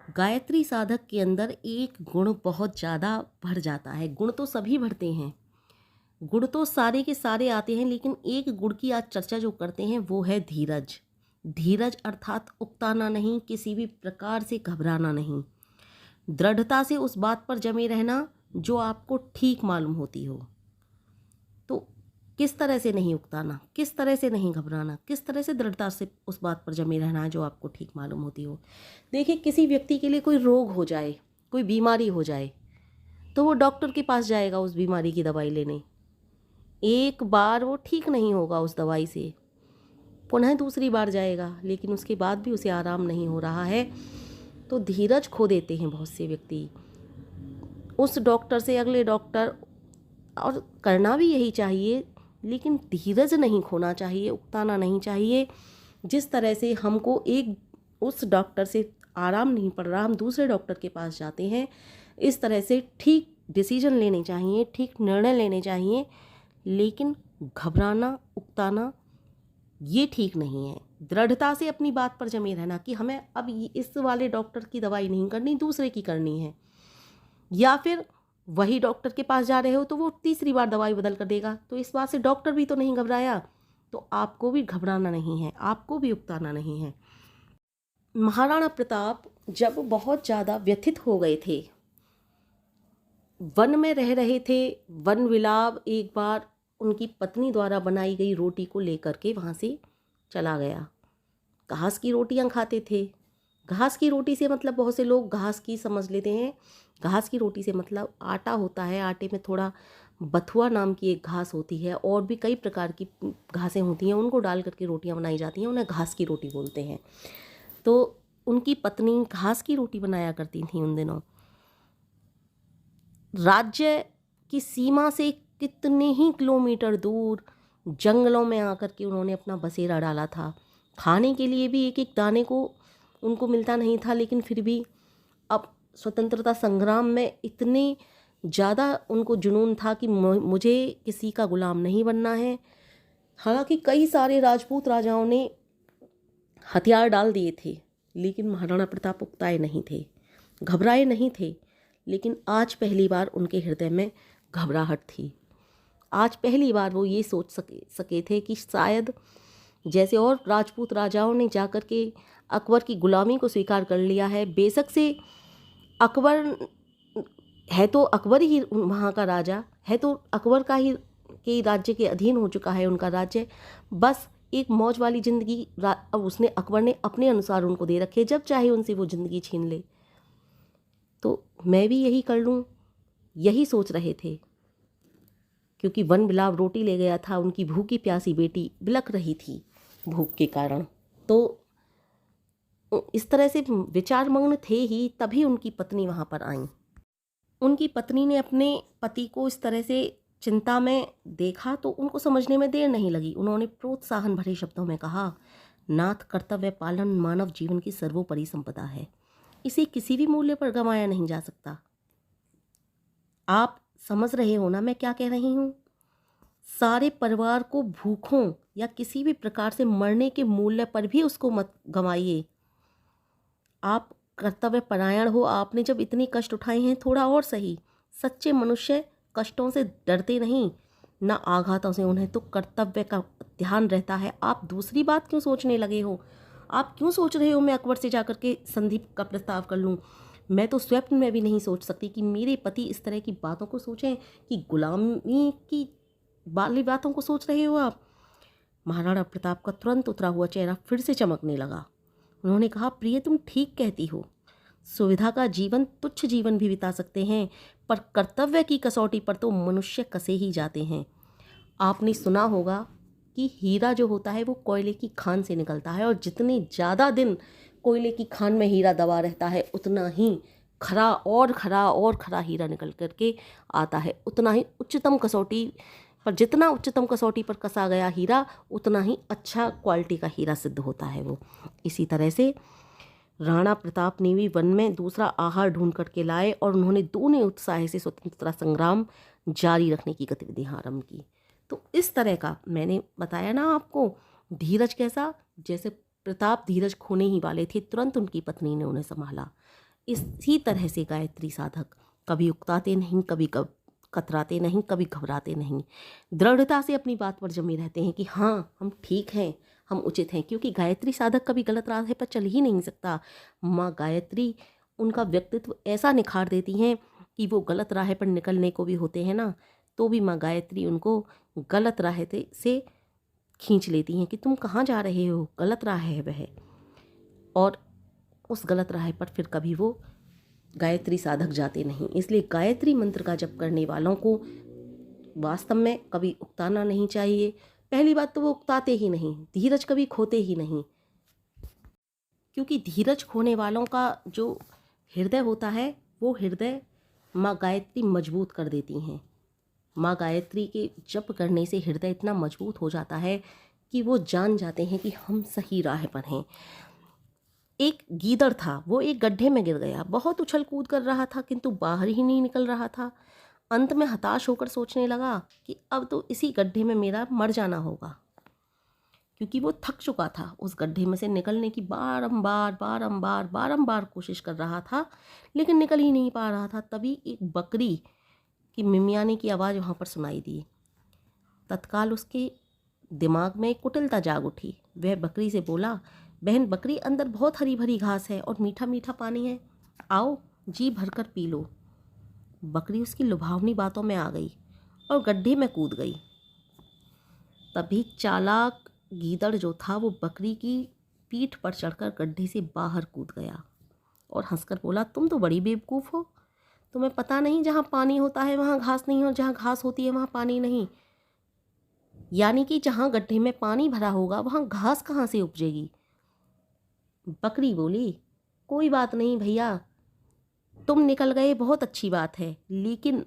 गायत्री साधक के अंदर एक गुण बहुत ज़्यादा भर जाता है। गुण तो सभी भरते हैं, गुण तो सारे के सारे आते हैं, लेकिन एक गुण की आज चर्चा जो करते हैं वो है धीरज। धीरज अर्थात उकताना नहीं, किसी भी प्रकार से घबराना नहीं, दृढ़ता से उस बात पर जमे रहना जो आपको ठीक मालूम होती हो। तो किस तरह से नहीं उकताना, किस तरह से नहीं घबराना, किस तरह से दृढ़ता से उस बात पर जमे रहना है जो आपको ठीक मालूम होती हो। देखिए, किसी व्यक्ति के लिए कोई रोग हो जाए, कोई बीमारी हो जाए, तो वो डॉक्टर के पास जाएगा उस बीमारी की दवाई लेने। एक बार वो ठीक नहीं होगा उस दवाई से, पुनः दूसरी बार जाएगा, लेकिन उसके बाद भी उसे आराम नहीं हो रहा है, तो धीरज खो देते हैं बहुत से व्यक्ति। उस डॉक्टर से अगले डॉक्टर, और करना भी यही चाहिए, लेकिन धीरज नहीं खोना चाहिए, उकताना नहीं चाहिए। जिस तरह से हमको एक उस डॉक्टर से आराम नहीं पड़ रहा, हम दूसरे डॉक्टर के पास जाते हैं, इस तरह से ठीक डिसीजन लेने चाहिए, ठीक निर्णय लेने चाहिए, लेकिन घबराना, उकताना ये ठीक नहीं है। दृढ़ता से अपनी बात पर जमे रहना कि हमें अब इस वाले डॉक्टर की दवाई नहीं करनी, दूसरे की करनी है। या फिर वही डॉक्टर के पास जा रहे हो तो वो तीसरी बार दवाई बदल कर देगा, तो इस बात से डॉक्टर भी तो नहीं घबराया, तो आपको भी घबराना नहीं है, आपको भी उकताना नहीं है। महाराणा प्रताप जब बहुत ज़्यादा व्यथित हो गए थे, वन में रह रहे थे, वन विलाप एक बार उनकी पत्नी द्वारा बनाई गई रोटी को लेकर के वहाँ से चला गया। घास की रोटियां खाते थे। घास की रोटी से मतलब बहुत से लोग घास की समझ लेते हैं, घास की रोटी से मतलब आटा होता है, आटे में थोड़ा बथुआ नाम की एक घास होती है, और भी कई प्रकार की घासें होती हैं, उनको डाल करके रोटियां बनाई जाती हैं, उन्हें घास की रोटी बोलते हैं। तो उनकी पत्नी घास की रोटी बनाया करती थी उन दिनों। राज्य की सीमा से कितने ही किलोमीटर दूर जंगलों में आकर के उन्होंने अपना बसेरा डाला था। खाने के लिए भी एक एक दाने को उनको मिलता नहीं था, लेकिन फिर भी अब स्वतंत्रता संग्राम में इतने ज़्यादा उनको जुनून था कि मुझे किसी का गुलाम नहीं बनना है। हालांकि कई सारे राजपूत राजाओं ने हथियार डाल दिए थे, लेकिन महाराणा प्रताप उकताए नहीं थे, घबराए नहीं थे। लेकिन आज पहली बार उनके हृदय में घबराहट थी। आज पहली बार वो ये सोच सके थे कि शायद जैसे और राजपूत राजाओं ने जाकर के अकबर की गुलामी को स्वीकार कर लिया है, बेशक से अकबर है तो अकबर ही वहाँ का राजा है, तो अकबर का ही के राज्य के अधीन हो चुका है उनका राज्य, बस एक मौज वाली ज़िंदगी अब उसने अकबर ने अपने अनुसार उनको दे रखी है, जब चाहे उनसे वो ज़िंदगी छीन ले। तो मैं भी यही कर लूँ, यही सोच रहे थे, क्योंकि वन बिलाव रोटी ले गया था, उनकी भूखी प्यासी बेटी बिलख रही थी भूख के कारण। तो इस तरह से विचारमग्न थे ही, तभी उनकी पत्नी वहाँ पर आई। उनकी पत्नी ने अपने पति को इस तरह से चिंता में देखा तो उनको समझने में देर नहीं लगी। उन्होंने प्रोत्साहन भरे शब्दों में कहा, नाथ, कर्तव्य पालन मानव जीवन की सर्वोपरि संपदा है, इसे किसी भी मूल्य पर गंवाया नहीं जा सकता। आप समझ रहे हो ना मैं क्या कह रही हूँ? सारे परिवार को भूखों या किसी भी प्रकार से मरने के मूल्य पर भी उसको मत गंवाइए। आप कर्तव्य परायण हो, आपने जब इतनी कष्ट उठाए हैं, थोड़ा और सही। सच्चे मनुष्य कष्टों से डरते नहीं, ना आघातों से, उन्हें तो कर्तव्य का ध्यान रहता है। आप दूसरी बात क्यों सोचने लगे हो? आप क्यों सोच रहे हो मैं अकबर से जाकर के संधि का प्रस्ताव कर लूँ? मैं तो स्वप्न में भी नहीं सोच सकती कि मेरे पति इस तरह की बातों को सोचें, कि गुलामी की वाली बातों को सोच रहे हो आप। महाराणा प्रताप का तुरंत उतरा हुआ चेहरा फिर से चमकने लगा। उन्होंने कहा, प्रिय, तुम ठीक कहती हो, सुविधा का जीवन तुच्छ जीवन भी बिता सकते हैं, पर कर्तव्य की कसौटी पर तो मनुष्य कसे ही जाते हैं। आपने सुना होगा कि हीरा जो होता है वो कोयले की खान से निकलता है, और जितने ज़्यादा दिन कोयले की खान में हीरा दबा रहता है, उतना ही खरा और खरा और खरा हीरा निकल करके आता है, उतना ही उच्चतम कसौटी पर, जितना उच्चतम कसौटी पर कसा गया हीरा, उतना ही अच्छा क्वालिटी का हीरा सिद्ध होता है वो। इसी तरह से राणा प्रताप ने भी वन में दूसरा आहार ढूंढ करके लाए, और उन्होंने दूने उत्साह से स्वतंत्रता संग्राम जारी रखने की गतिविधियां आरंभ की। तो इस तरह का मैंने बताया ना आपको, धीरज कैसा, जैसे प्रताप धीरज खोने ही वाले थे, तुरंत उनकी पत्नी ने उन्हें संभाला। इसी तरह से गायत्री साधक कभी उकताते नहीं, कभी कतराते नहीं, कभी घबराते नहीं, दृढ़ता से अपनी बात पर जमे रहते हैं कि हाँ हम ठीक हैं, हम उचित हैं, क्योंकि गायत्री साधक कभी गलत राह पर चल ही नहीं सकता। माँ गायत्री उनका व्यक्तित्व ऐसा निखार देती हैं कि वो गलत राह पर निकलने को भी होते हैं ना, तो भी माँ गायत्री उनको गलत राह से खींच लेती हैं कि तुम कहाँ जा रहे हो, गलत राह है वह। और उस गलत राह पर फिर कभी वो गायत्री साधक जाते नहीं। इसलिए गायत्री मंत्र का जप करने वालों को वास्तव में कभी उकताना नहीं चाहिए। पहली बात तो वो उकताते ही नहीं, धीरज कभी खोते ही नहीं, क्योंकि धीरज खोने वालों का जो हृदय होता है वो हृदय माँ गायत्री मजबूत कर देती हैं। माँ गायत्री के जप करने से हृदय इतना मजबूत हो जाता है कि वो जान जाते हैं कि हम सही राह पर हैं। एक गीदड़ था, वो एक गड्ढे में गिर गया, बहुत उछल कूद कर रहा था किंतु बाहर ही नहीं निकल रहा था। अंत में हताश होकर सोचने लगा कि अब तो इसी गड्ढे में मेरा मर जाना होगा, क्योंकि वो थक चुका था। उस गड्ढे में से निकलने की बारंबार कोशिश कर रहा था, लेकिन निकल ही नहीं पा रहा था। तभी एक बकरी की मिमियाने की आवाज़ वहाँ पर सुनाई दी। तत्काल उसके दिमाग में कुटिलता जाग उठी। वह बकरी से बोला, बहन बकरी, अंदर बहुत हरी भरी घास है और मीठा मीठा पानी है, आओ जी भरकर पी लो। बकरी उसकी लुभावनी बातों में आ गई और गड्ढे में कूद गई। तभी चालाक गीदड़ जो था वो बकरी की पीठ पर चढ़कर गड्ढे से बाहर कूद गया और हंसकर बोला, तुम तो बड़ी बेवकूफ़ हो, तुम्हें पता नहीं जहाँ पानी होता है वहाँ घास नहीं और जहाँ घास होती है वहाँ पानी नहीं। यानी कि जहाँ गड्ढे में पानी भरा होगा वहाँ घास कहाँ से उपजेगी। बकरी बोली, कोई बात नहीं भैया, तुम निकल गए बहुत अच्छी बात है, लेकिन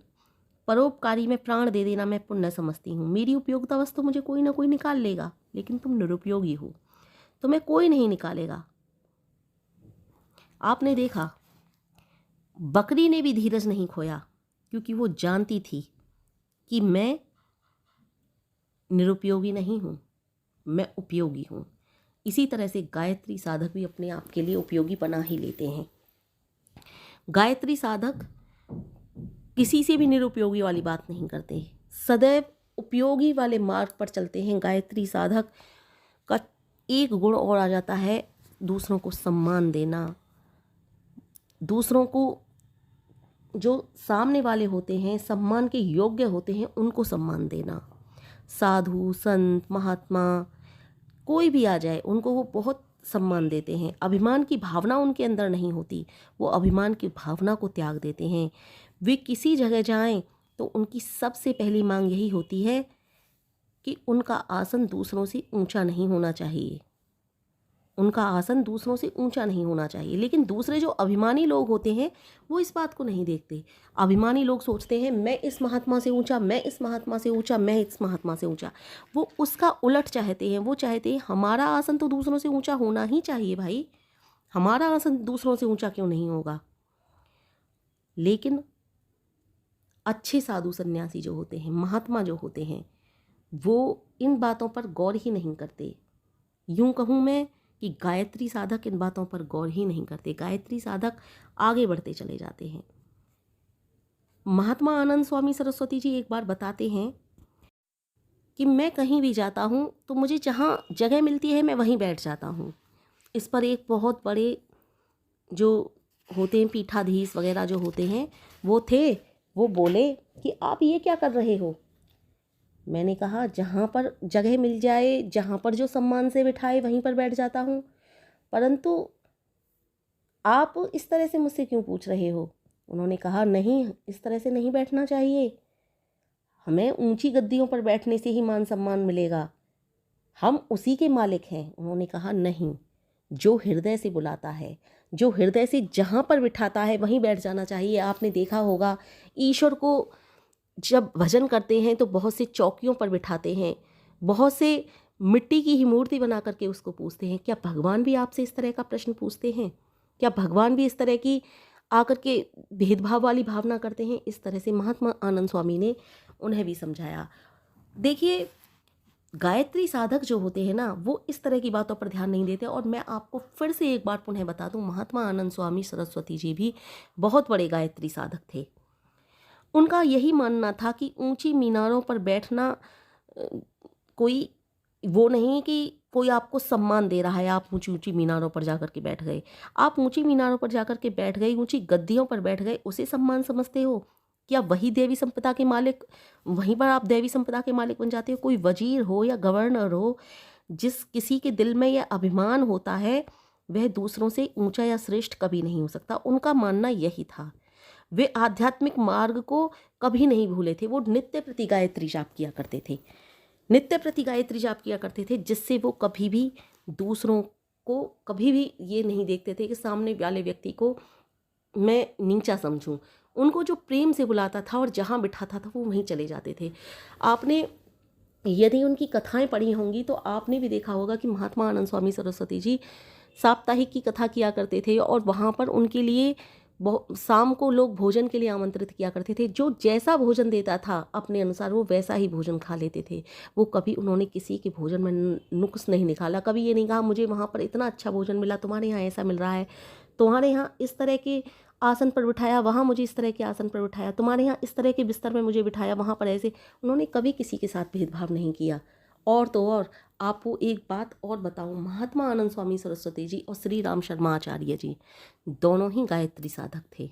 परोपकारी में प्राण दे देना मैं पुण्य समझती हूँ। मेरी उपयोगिता वस्तु मुझे कोई ना कोई निकाल लेगा, लेकिन तुम निरुपयोगी हो, तुम्हें कोई नहीं निकालेगा। आपने देखा बकरी ने भी धीरज नहीं खोया, क्योंकि वो जानती थी कि मैं निरुपयोगी नहीं हूँ, मैं उपयोगी हूँ। इसी तरह से गायत्री साधक भी अपने आप के लिए उपयोगी बना ही लेते हैं। गायत्री साधक किसी से भी निरुपयोगी वाली बात नहीं करते, सदैव उपयोगी वाले मार्ग पर चलते हैं। गायत्री साधक का एक गुण और आ जाता है, दूसरों को सम्मान देना, दूसरों को जो सामने वाले होते हैं सम्मान के योग्य होते हैं उनको सम्मान देना। साधु संत महात्मा कोई भी आ जाए उनको वो बहुत सम्मान देते हैं। अभिमान की भावना उनके अंदर नहीं होती, वो अभिमान की भावना को त्याग देते हैं। वे किसी जगह जाएं तो उनकी सबसे पहली मांग यही होती है कि उनका आसन दूसरों से ऊंचा नहीं होना चाहिए, उनका आसन दूसरों से ऊंचा नहीं होना चाहिए। लेकिन दूसरे जो अभिमानी लोग होते हैं वो इस बात को नहीं देखते। अभिमानी लोग सोचते हैं मैं इस महात्मा से ऊंचा, मैं इस महात्मा से ऊंचा, मैं इस महात्मा से ऊंचा। वो उसका उलट चाहते हैं, वो चाहते हैं हमारा आसन तो दूसरों से ऊंचा होना ही चाहिए भाई, हमारा आसन दूसरों से ऊंचा क्यों नहीं होगा। लेकिन अच्छे साधु सन्यासी जो होते हैं, महात्मा जो होते हैं, वो इन बातों पर गौर ही नहीं करते। यूं कहूँ मैं कि गायत्री साधक इन बातों पर गौर ही नहीं करते। गायत्री साधक आगे बढ़ते चले जाते हैं। महात्मा आनंद स्वामी सरस्वती जी एक बार बताते हैं कि मैं कहीं भी जाता हूँ तो मुझे जहाँ जगह मिलती है मैं वहीं बैठ जाता हूँ। इस पर एक बहुत बड़े जो होते हैं पीठाधीश वगैरह जो होते हैं वो थे, वो बोले कि आप ये क्या कर रहे हो। मैंने कहा जहाँ पर जगह मिल जाए, जहाँ पर जो सम्मान से बिठाए वहीं पर बैठ जाता हूँ, परंतु आप इस तरह से मुझसे क्यों पूछ रहे हो। उन्होंने कहा नहीं, इस तरह से नहीं बैठना चाहिए, हमें ऊंची गद्दियों पर बैठने से ही मान सम्मान मिलेगा, हम उसी के मालिक हैं। उन्होंने कहा नहीं, जो हृदय से बुलाता है, जो हृदय से जहाँ पर बिठाता है वहीं बैठ जाना चाहिए। आपने देखा होगा ईश्वर को जब भजन करते हैं तो बहुत से चौकियों पर बिठाते हैं, बहुत से मिट्टी की ही मूर्ति बना करके उसको पूछते हैं। क्या भगवान भी आपसे इस तरह का प्रश्न पूछते हैं? क्या भगवान भी इस तरह की आकर के भेदभाव वाली भावना करते हैं? इस तरह से महात्मा आनंद स्वामी ने उन्हें भी समझाया। देखिए गायत्री साधक जो होते हैं ना, वो इस तरह की बातों पर ध्यान नहीं देते। और मैं आपको फिर से एक बार पुनः बता दूं, महात्मा आनंद स्वामी सरस्वती जी भी बहुत बड़े गायत्री साधक थे। उनका यही मानना था कि ऊंची मीनारों पर बैठना कोई वो नहीं कि कोई आपको सम्मान दे रहा है, आप ऊंची ऊंची मीनारों पर जाकर के बैठ गए। आप ऊंची मीनारों पर जाकर के बैठ गए, ऊंची गद्दियों पर बैठ गए, उसे सम्मान समझते हो? क्या वही देवी संपदा के मालिक, वहीं पर आप देवी संपदा के मालिक बन जाते हो? कोई वजीर हो या गवर्नर हो, जिस किसी के दिल में यह अभिमान होता है, वह दूसरों से ऊंचा या श्रेष्ठ कभी नहीं हो सकता। उनका मानना यही था। वे आध्यात्मिक मार्ग को कभी नहीं भूले थे। वो नित्य प्रति गायत्री जाप किया करते थे, नित्य प्रति गायत्री जाप किया करते थे, जिससे वो कभी भी दूसरों को कभी भी ये नहीं देखते थे कि सामने वाले व्यक्ति को मैं नीचा समझूं। उनको जो प्रेम से बुलाता था और जहाँ बिठाता था वो वहीं चले जाते थे। आपने यदि उनकी कथाएं पढ़ी होंगी तो आपने भी देखा होगा कि महात्मा आनंद स्वामी सरस्वती जी साप्ताहिक की कथा किया करते थे, और वहाँ पर उनके लिए शाम को लोग भोजन के लिए आमंत्रित किया करते थे। जो जैसा भोजन देता था अपने अनुसार वो वैसा ही भोजन खा लेते थे। वो कभी उन्होंने किसी के भोजन में नुक्स नहीं निकाला। कभी ये नहीं कहा मुझे वहाँ पर इतना अच्छा भोजन मिला, तुम्हारे यहाँ ऐसा मिल रहा है, तुम्हारे यहाँ इस तरह के आसन पर बिठाया, वहाँ मुझे इस तरह के आसन पर बिठाया, तुम्हारे यहाँ इस तरह के बिस्तर में मुझे बिठाया, वहाँ पर ऐसे। उन्होंने कभी किसी के साथ भेदभाव नहीं किया। और तो और आपको एक बात और बताऊं, महात्मा आनंद स्वामी सरस्वती जी और श्री राम शर्मा आचार्य जी दोनों ही गायत्री साधक थे।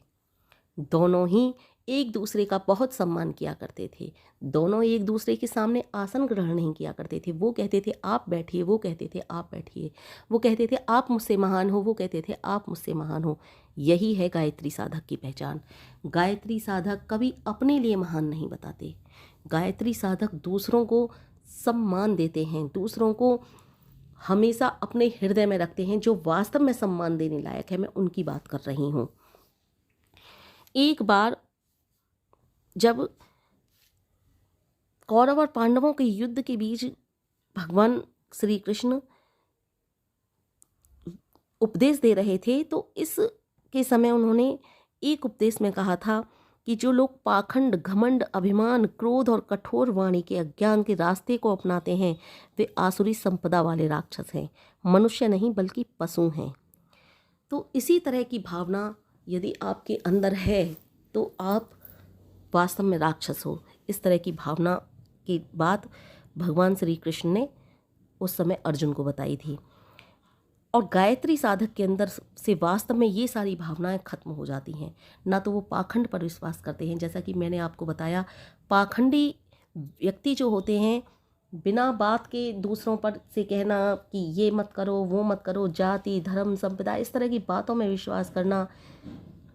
दोनों ही एक दूसरे का बहुत सम्मान किया करते थे। दोनों एक दूसरे के सामने आसन ग्रहण नहीं किया करते थे। वो कहते थे आप बैठिए, वो कहते थे आप बैठिए। वो कहते थे आप मुझसे महान हो, वो कहते थे आप मुझसे महान हो। यही है गायत्री साधक की पहचान। गायत्री साधक कभी अपने लिए महान नहीं बताते। गायत्री साधक दूसरों को सम्मान देते हैं, दूसरों को हमेशा अपने हृदय में रखते हैं। जो वास्तव में सम्मान देने लायक है, मैं उनकी बात कर रही हूँ। एक बार जब कौरव और पांडवों के युद्ध के बीच भगवान श्री कृष्ण उपदेश दे रहे थे, तो इस के समय उन्होंने एक उपदेश में कहा था कि जो लोग पाखंड, घमंड, अभिमान, क्रोध और कठोर वाणी के अज्ञान के रास्ते को अपनाते हैं, वे आसुरी संपदा वाले राक्षस हैं, मनुष्य नहीं बल्कि पशु हैं। तो इसी तरह की भावना यदि आपके अंदर है तो आप वास्तव में राक्षस हो। इस तरह की भावना की बात भगवान श्री कृष्ण ने उस समय अर्जुन को बताई थी। और गायत्री साधक के अंदर से वास्तव में ये सारी भावनाएं खत्म हो जाती हैं। ना तो वो पाखंड पर विश्वास करते हैं, जैसा कि मैंने आपको बताया, पाखंडी व्यक्ति जो होते हैं, बिना बात के दूसरों पर से कहना कि ये मत करो, वो मत करो, जाति, धर्म, संप्रदाय, इस तरह की बातों में विश्वास करना।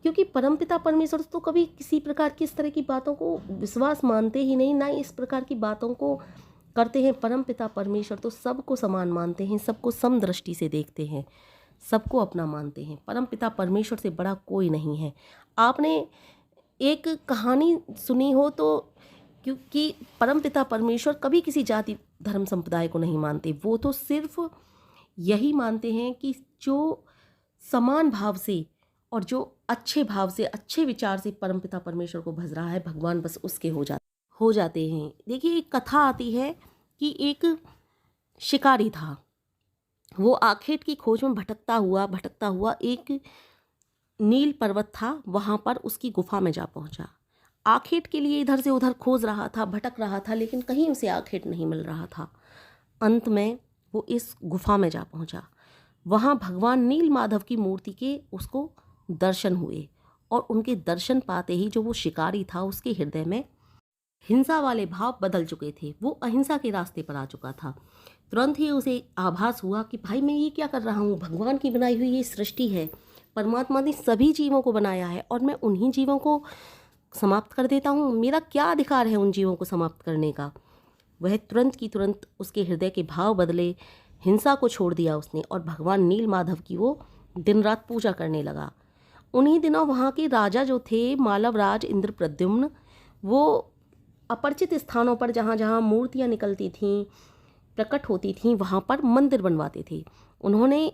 क्योंकि परमपिता परमेश्वर तो कभी किसी प्रकार की इस तरह की बातों को विश्वास मानते ही नहीं, ना इस प्रकार की बातों को करते हैं। परमपिता परमेश्वर तो सबको समान मानते हैं, सबको समदृष्टि से देखते हैं, सबको अपना मानते हैं। परमपिता परमेश्वर से बड़ा कोई नहीं है। आपने एक कहानी सुनी हो तो, क्योंकि परमपिता परमेश्वर कभी किसी जाति, धर्म, संप्रदाय को नहीं मानते। वो तो सिर्फ यही मानते हैं कि जो समान भाव से और जो अच्छे भाव से, अच्छे विचार से परमपिता परमेश्वर को भज रहा है, भगवान बस उसके हो जाते हैं। देखिए, एक कथा आती है कि एक शिकारी था। वो आखेट की खोज में भटकता हुआ एक नील पर्वत था, वहाँ पर उसकी गुफा में जा पहुँचा। आखेट के लिए इधर से उधर खोज रहा था, भटक रहा था, लेकिन कहीं उसे आखेट नहीं मिल रहा था। अंत में वो इस गुफा में जा पहुँचा। वहाँ भगवान नील माधव की मूर्ति के उसको दर्शन हुए, और उनके दर्शन पाते ही जो वो शिकारी था, उसके हृदय में हिंसा वाले भाव बदल चुके थे। वो अहिंसा के रास्ते पर आ चुका था। तुरंत ही उसे आभास हुआ कि भाई मैं ये क्या कर रहा हूँ, भगवान की बनाई हुई ये सृष्टि है, परमात्मा ने सभी जीवों को बनाया है, और मैं उन्हीं जीवों को समाप्त कर देता हूँ। मेरा क्या अधिकार है उन जीवों को समाप्त करने का। वह तुरंत की तुरंत उसके हृदय के भाव बदले, हिंसा को छोड़ दिया उसने, और भगवान नील माधव की वो दिन रात पूजा करने लगा। उन्हीं दिनों वहाँ के राजा जो थे, मालवराज इंद्रप्रद्युम्न, वो अपरिचित स्थानों पर जहाँ जहाँ मूर्तियाँ निकलती थीं, प्रकट होती थीं, वहाँ पर मंदिर बनवाते थे। उन्होंने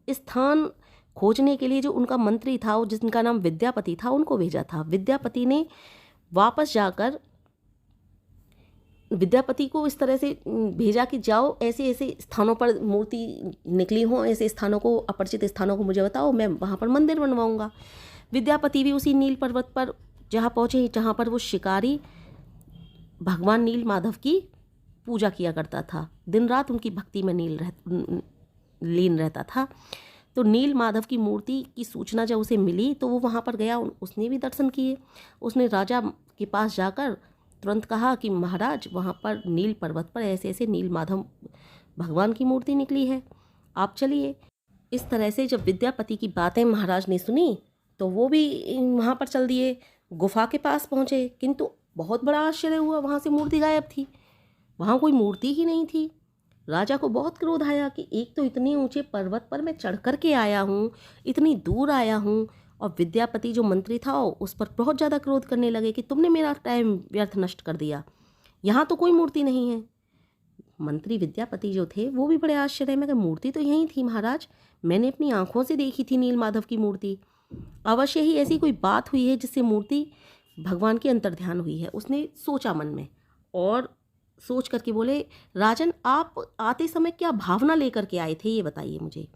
स्थान खोजने के लिए जो उनका मंत्री था, जिनका नाम विद्यापति था, उनको भेजा था। विद्यापति ने वापस जाकर विद्यापति को इस तरह से भेजा कि जाओ ऐसे ऐसे स्थानों पर मूर्ति निकली हों, ऐसे स्थानों को, अपरिचित स्थानों को मुझे बताओ, मैं वहाँ पर मंदिर बनवाऊँगा। विद्यापति भी उसी नील पर्वत पर जहाँ पहुँचे, जहाँ पर वो शिकारी भगवान नील माधव की पूजा किया करता था, दिन रात उनकी भक्ति में लीन रहता था। तो नील माधव की मूर्ति की सूचना जब उसे मिली तो वो वहाँ पर गया, उसने भी दर्शन किए। उसने राजा के पास जाकर तुरंत कहा कि महाराज, वहाँ पर नील पर्वत पर ऐसे ऐसे नील माधव भगवान की मूर्ति निकली है, आप चलिए। इस तरह से जब विद्यापति की बातें महाराज ने सुनी तो वो भी वहाँ पर चल दिए, गुफा के पास पहुँचे। किंतु बहुत बड़ा आश्चर्य हुआ, वहाँ से मूर्ति गायब थी, वहाँ कोई मूर्ति ही नहीं थी। राजा को बहुत क्रोध आया कि एक तो इतने ऊंचे पर्वत पर मैं चढ़ कर के आया हूँ, इतनी दूर आया हूँ, और विद्यापति जो मंत्री था उस पर बहुत ज़्यादा क्रोध करने लगे कि तुमने मेरा टाइम व्यर्थ नष्ट कर दिया, यहाँ तो कोई मूर्ति नहीं है। मंत्री विद्यापति जो थे वो भी बड़े आश्चर्य में, मूर्ति तो यहीं थी महाराज, मैंने अपनी आंखों से देखी थी नील माधव की मूर्ति, अवश्य ही ऐसी कोई बात हुई है जिससे मूर्ति भगवान की अंतर्ध्यान हुई है। उसने सोचा मन में और सोच करके बोले, राजन आप आते समय क्या भावना लेकर के आए थे, ये बताइए मुझे।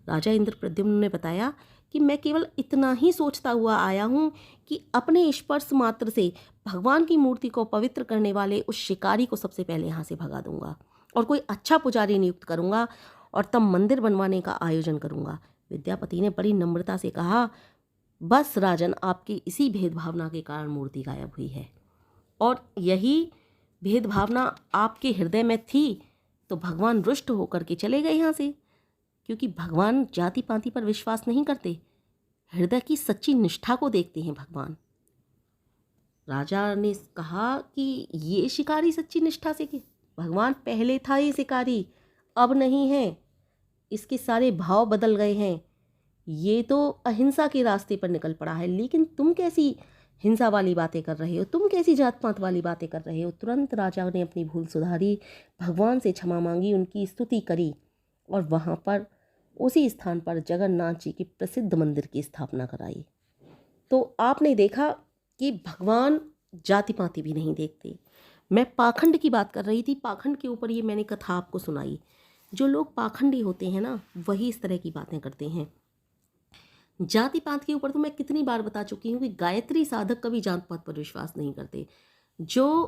राजा इंद्रप्रद्युम्न ने बताया कि मैं केवल इतना ही सोचता हुआ आया हूँ कि अपने स्पर्श मात्र से भगवान की मूर्ति को पवित्र करने वाले उस शिकारी को सबसे पहले यहाँ से भगा दूंगा और कोई अच्छा पुजारी नियुक्त करूँगा और तब मंदिर बनवाने का आयोजन करूँगा। विद्यापति ने बड़ी नम्रता से कहा, बस राजन, आपकी इसी भेदभावना के कारण मूर्ति गायब हुई है, और यही भेदभावना आपके हृदय में थी तो भगवान रुष्ट होकर के चले गए यहाँ से, क्योंकि भगवान जाति पाति पर विश्वास नहीं करते, हृदय की सच्ची निष्ठा को देखते हैं भगवान। राजा ने कहा कि ये शिकारी सच्ची निष्ठा से, कि भगवान पहले था ये शिकारी, अब नहीं है, इसके सारे भाव बदल गए हैं, ये तो अहिंसा के रास्ते पर निकल पड़ा है। लेकिन तुम कैसी हिंसा वाली बातें कर रहे हो, तुम कैसी जात पात वाली बातें कर रहे हो। तुरंत राजा ने अपनी भूल सुधारी, भगवान से क्षमा मांगी, उनकी स्तुति करी और वहाँ पर उसी स्थान पर जगन्नाथ जी की प्रसिद्ध मंदिर की स्थापना कराई। तो आपने देखा कि भगवान जाति पाति भी नहीं देखते। मैं पाखंड की बात कर रही थी, पाखंड के ऊपर ये मैंने कथा आपको सुनाई। जो लोग पाखंडी होते हैं ना, वही इस तरह की बातें करते हैं। जाति पात के ऊपर तो मैं कितनी बार बता चुकी हूँ कि गायत्री साधक कभी जात पात पर विश्वास नहीं करते। जो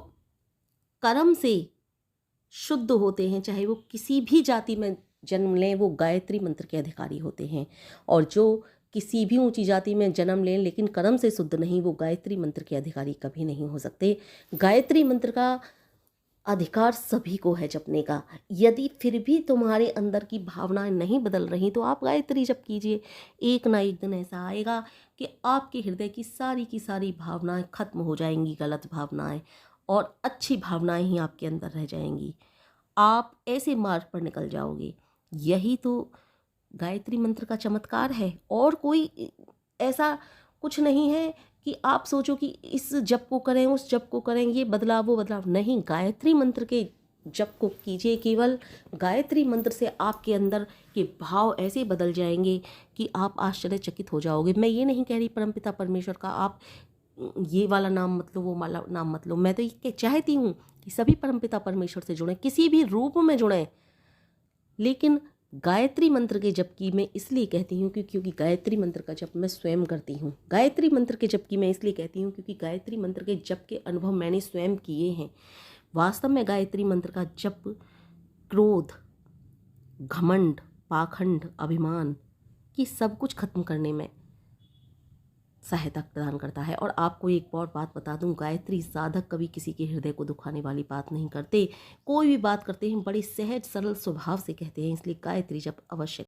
कर्म से शुद्ध होते हैं, चाहे वो किसी भी जाति में जन्म लें, वो गायत्री मंत्र के अधिकारी होते हैं, और जो किसी भी ऊंची जाति में जन्म लें लेकिन कर्म से शुद्ध नहीं, वो गायत्री मंत्र के अधिकारी कभी नहीं हो सकते। गायत्री मंत्र का अधिकार सभी को है जपने का। यदि फिर भी तुम्हारे अंदर की भावनाएं नहीं बदल रही तो आप गायत्री जप कीजिए, एक ना एक दिन ऐसा आएगा कि आपके हृदय की सारी भावनाएं खत्म हो जाएंगी, गलत भावनाएं, और अच्छी भावनाएं ही आपके अंदर रह जाएंगी। आप ऐसे मार्ग पर निकल जाओगे। यही तो गायत्री मंत्र का चमत्कार है, और कोई ऐसा कुछ नहीं है कि आप सोचो कि इस जप को करें, उस जप को करें, ये बदलाव वो बदलाव नहीं। गायत्री मंत्र के जप को कीजिए, केवल गायत्री मंत्र से आपके अंदर के भाव ऐसे बदल जाएंगे कि आप आश्चर्यचकित हो जाओगे। मैं ये नहीं कह रही परमपिता परमेश्वर का आप ये वाला नाम मत लो, वो वाला नाम मत लो। मैं तो ये चाहती हूँ कि सभी परमपिता परमेश्वर से जुड़ें, किसी भी रूप में जुड़ें, लेकिन गायत्री मंत्र के जप की मैं इसलिए कहती हूँ क्योंकि गायत्री मंत्र का जप मैं स्वयं करती हूँ। गायत्री मंत्र के जप की मैं इसलिए कहती हूँ क्योंकि गायत्री मंत्र के जप के अनुभव मैंने स्वयं किए हैं। वास्तव में गायत्री मंत्र का जप क्रोध, घमंड, पाखंड, अभिमान की सब कुछ खत्म करने में सहायता प्रदान करता है। और आपको एक और बात बता दूं, गायत्री साधक कभी किसी के हृदय को दुखाने वाली बात नहीं करते। कोई भी बात करते हैं बड़े सहज सरल स्वभाव से कहते हैं, इसलिए गायत्री जप अवश्य